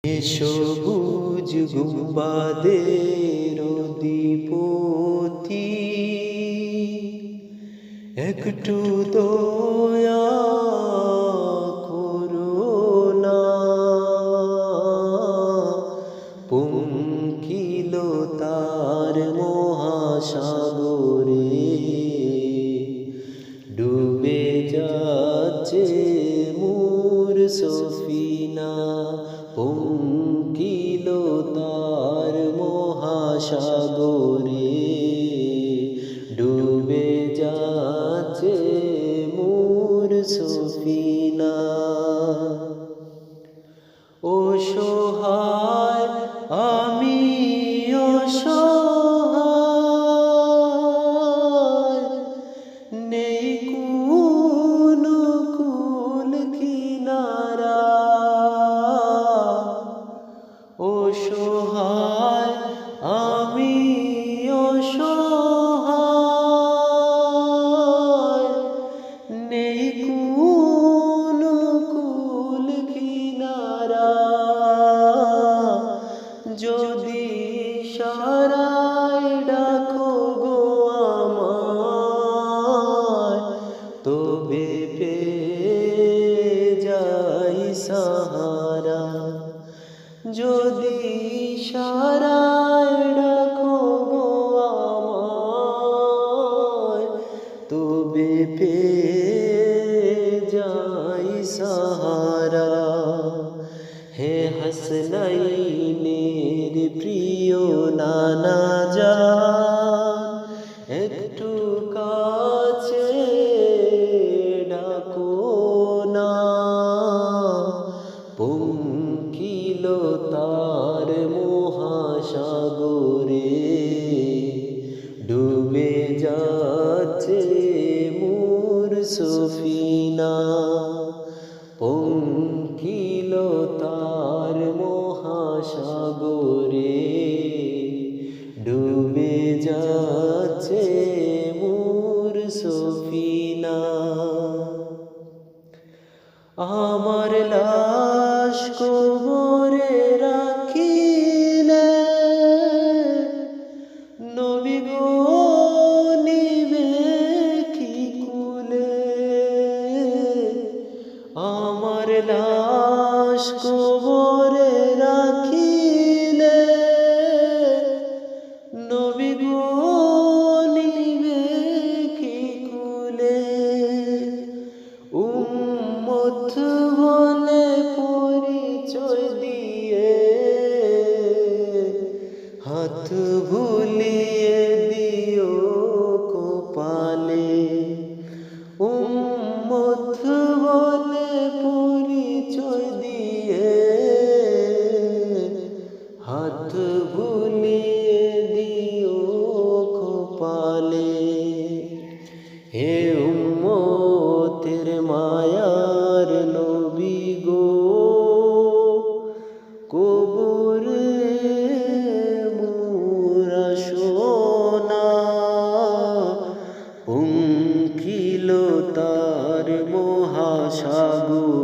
সবুজ গুম্বাদের দ্বীপতি একটু দয়া করো না, পঙ্কিলতার মহাসাগরে ডুবে যাচ্ছে মোর সফিনা। পঙ্কিলতার মহাসাগরে ডুবে যাচ্ছে মোর সফিনা। অসহায় আমি অসহায়, নেই কোনো কুল কিনারা। অসহায় আমি অসহায়, নেই কোনো কুল কিনারা। যদি সারায় ডাকো গো আমায়, তবে পেয়ে যাই সাহারা। যদি সারায় ডাকো গো আমায়, তবে পেয়ে যাই সাহারা। হে হাসনাইনের প্রিয় নানা জান, একটু কাছে ডাকো না, পঙ্কিলতার মহাসাগরে ডুবে যাচ্ছে মোর সফিনা। পঙ্কিলতার মহাসাগরে ডুবে যাচ্ছে মোর সফিনা। আমার লাশ কবরে রাখিলে নবী গো নিবে কি কুলে। আমার লাশ কবরে রাখিলে নবী গো নিবে কি কুলে। উম্মত বলে পরিচয় দিয়ে হাত ভুলিয়ে দিও কপালে। উম্মত বলে পরিচয় দিয়ে হাত ভুলিয়ে দিও কপালে। হে উম্মতের মায়ার নবী গো, কবরে মোর সোনা। পঙ্কিলতার মহাসাগর